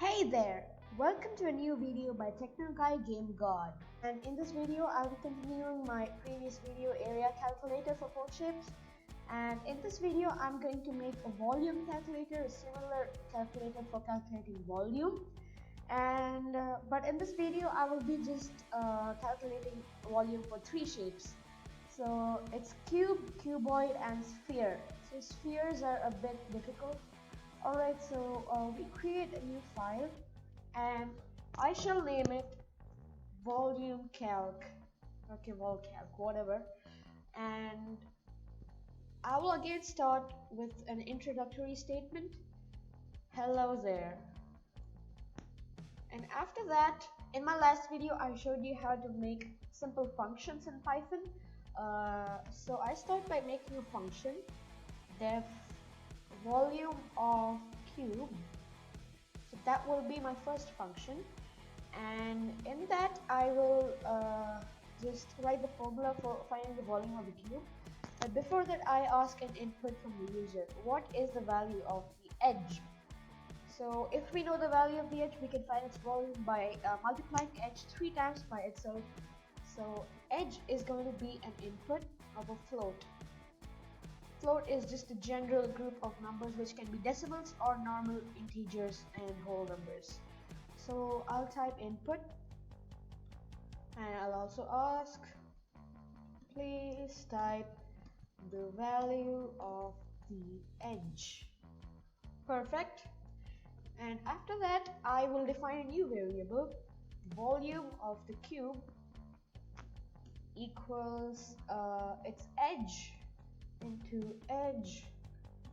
Hey there! Welcome to a new video by Techno Guy Game God. And in this video, I'll be continuing my previous video area calculator for port shapes. And in this video, I'm going to make a volume calculator, a similar calculator for calculating volume. And but in this video, I will be just calculating volume for three shapes. So it's cube, cuboid, and sphere. So spheres are a bit difficult. Alright, so we create a new file and I shall name it volume calc. Okay, vol calc, whatever. And I will again start with an introductory statement. Hello there. And after that, in my last video, I showed you how to make simple functions in Python. So I start by making a function def volume of cube. So that will be my first function, and in that I will just write the formula for finding the volume of the cube. But before that, I ask an input from the user. What is the value of the edge? So if we know the value of the edge, we can find its volume by multiplying edge 3 times by itself. So edge is going to be an input of a float. Float is just a general group of numbers which can be decimals or normal integers and whole numbers. So I'll type input and I'll also ask, please type the value of the edge. Perfect. And after that, I will define a new variable, volume of the cube equals its edge into edge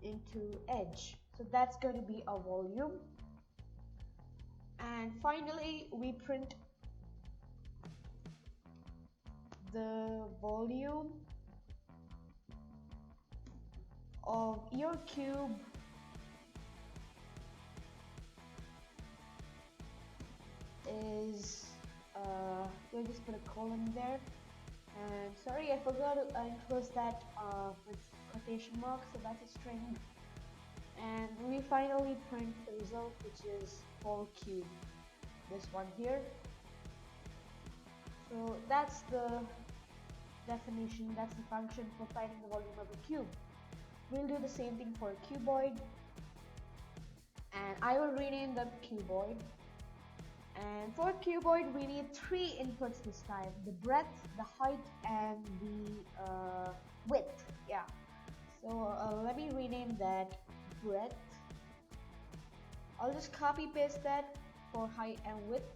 into edge. So that's going to be our volume. And finally, we print the volume of your cube is we'll just put a colon there. And sorry, I forgot to enclose that with quotation marks, so that's a string. And we finally print the result, which is whole cube, this one here. So that's the definition, that's the function for finding the volume of a cube. We'll do the same thing for a cuboid, and I will rename them cuboid. And for cuboid, we need 3 inputs this time: the breadth, the height, and the width. Yeah. So let me rename that breadth. I'll just copy paste that for height and width.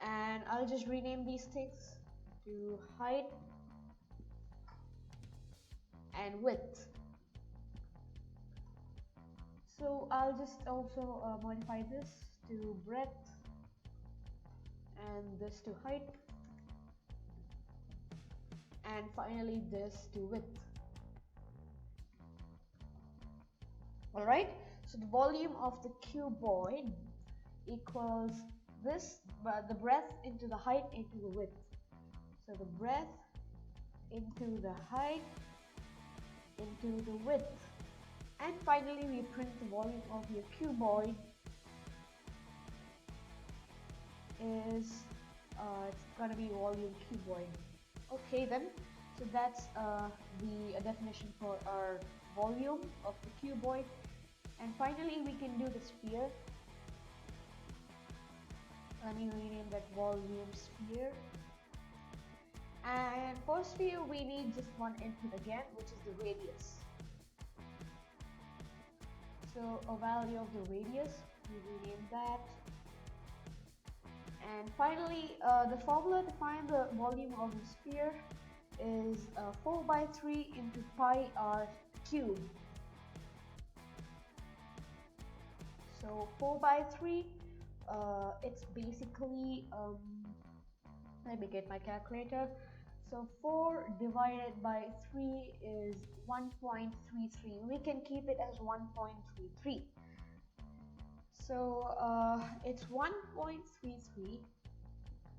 And I'll just rename these things to height and width. So I'll just also modify this to breadth and this to height, and finally this to width. Alright, so the volume of the cuboid equals this, the breadth into the height into the width. So the breadth into the height into the width. And finally, we print the volume of your cuboid is it's gonna be volume cuboid. Okay then, so that's the definition for our volume of the cuboid. And finally, we can do the sphere. Let me rename that volume sphere. And for sphere, we need just one input again, which is the radius. So a value of the radius, we rename that. And finally, the formula to find the volume of the sphere is 4/3 into pi r cubed. So 4/3, it's basically, let me get my calculator. So 4 divided by 3 is 1.33. We can keep it as 1.33. So it's 1.33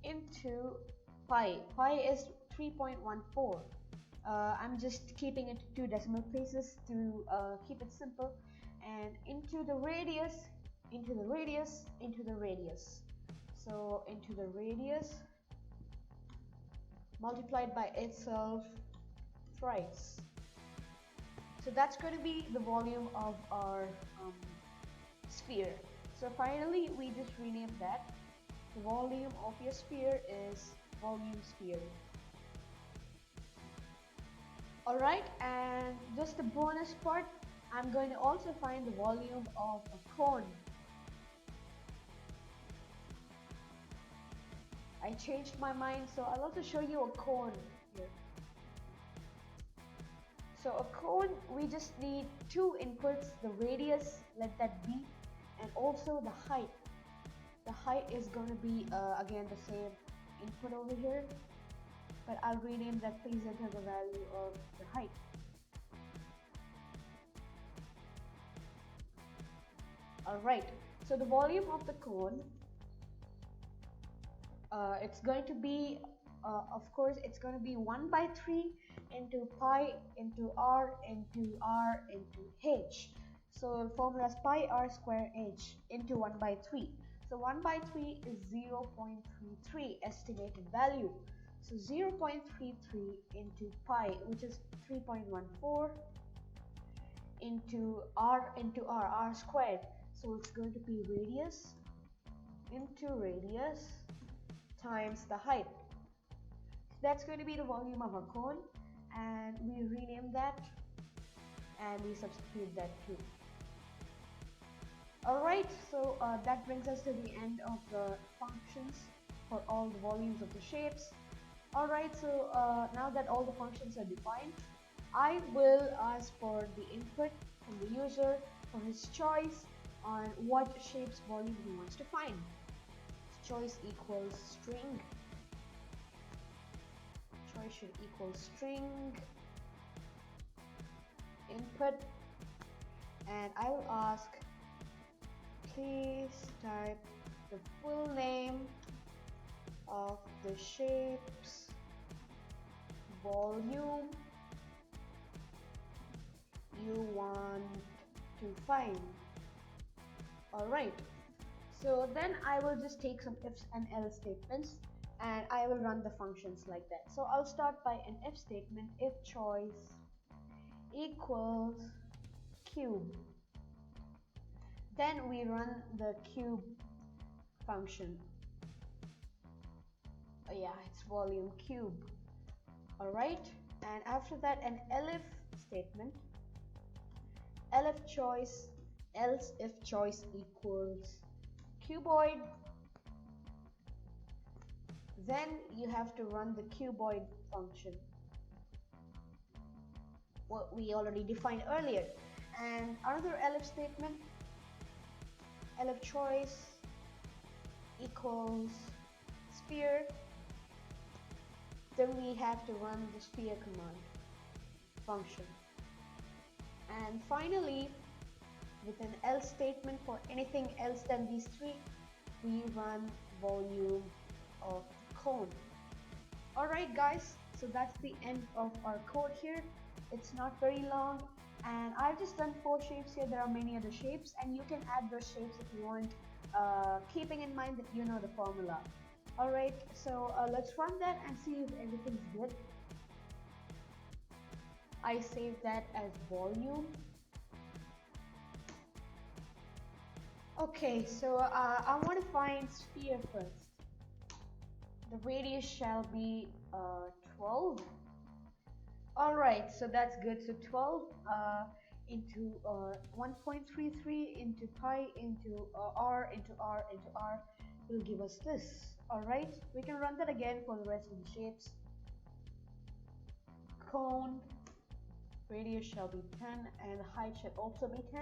into pi. Pi is 3.14. I'm just keeping it to 2 decimal places to keep it simple. And into the radius, into the radius, into the radius. So into the radius multiplied by itself thrice. So that's going to be the volume of our sphere. So finally, we just rename that. The volume of your sphere is volume sphere. Alright, and just the bonus part, I'm going to also find the volume of a cone. I changed my mind, so I'll also show you a cone here. So a cone, we just need 2 inputs, the radius, let that be, and also the height. The height is going to be again the same input over here, but I'll rename that. Please enter the value of the height. Alright, so the volume of the cone, it's going to be, of course, it's going to be 1 by 3 into pi into r into r into h. So the formula is pi r square h into 1 by 3. So 1 by 3 is 0.33 estimated value. So 0.33 into pi, which is 3.14, into r squared. So it's going to be radius into radius times the height. That's going to be the volume of a cone, and we rename that and we substitute that too. Alright, so that brings us to the end of the functions for all the volumes of the shapes. Alright, so now that all the functions are defined, I will ask for the input from the user for his choice on what shape's volume he wants to find. Choice equals string. Choice should equal string input, and I will ask, please type the full name of the shape's volume you want to find. Alright, so then I will just take some ifs and else statements and I will run the functions like that. So I'll start by an if statement, if choice equals cube. Then we run the cube function. Oh yeah, it's volume cube. Alright, and after that an elif statement, elif choice, else if choice equals cuboid. Then you have to run the cuboid function, what we already defined earlier. And another elif statement, elif choice equals sphere. Then we have to run the sphere command function. And finally, with an else statement for anything else than these three, we run volume of cone. Alright guys, so that's the end of our code here. It's not very long, and I've just done 4 shapes here. There are many other shapes, and you can add those shapes if you want, keeping in mind that you know the formula. Alright, so let's run that and see if everything's good. I save that as volume. Okay, so I want to find sphere first. The radius shall be 12. Alright, so that's good. So 12 into 1.33 into pi into r into r into r will give us this. Alright, we can run that again for the rest of the shapes. Cone, radius shall be 10 and height should also be 10.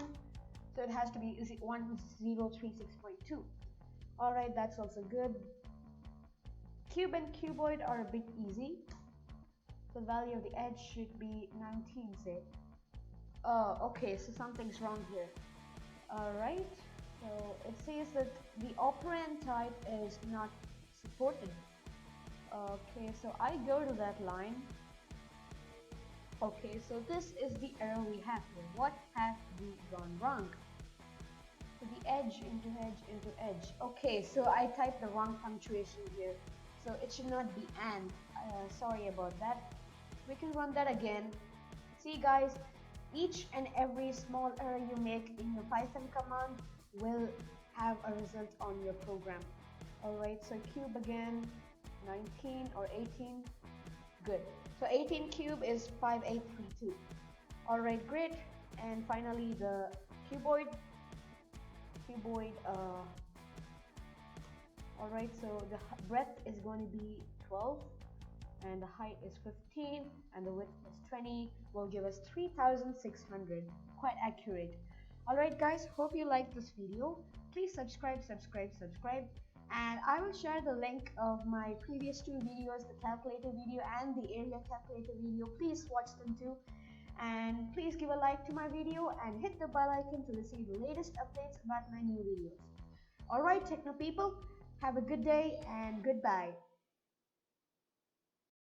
So it has to be 1036.2. Alright, that's also good. Cube and cuboid are a bit easy. The value of the edge should be 19, say. Oh, okay, so something's wrong here. Alright, so it says that the operand type is not supported. Okay, so I go to that line Okay, so this is the error we have here. What have we gone wrong? So the edge into edge into edge. Okay, so I typed the wrong punctuation here. So it should not be and. Sorry about that. We can run that again. See guys, each and every small error you make in your Python command will have a result on your program. Alright, so cube again, 19 or 18. Good. So 18 cube is 5832. Alright, great. And finally the cuboid. Alright, so the breadth is going to be 12 and the height is 15 and the width is 20, will give us 3600. Quite accurate. Alright guys, hope you liked this video. Please subscribe, and I will share the link of my previous two videos, the calculator video and the area calculator video. Please watch them too, and please give a like to my video and hit the bell icon to receive the latest updates about my new videos. Alright techno people, have a good day and goodbye.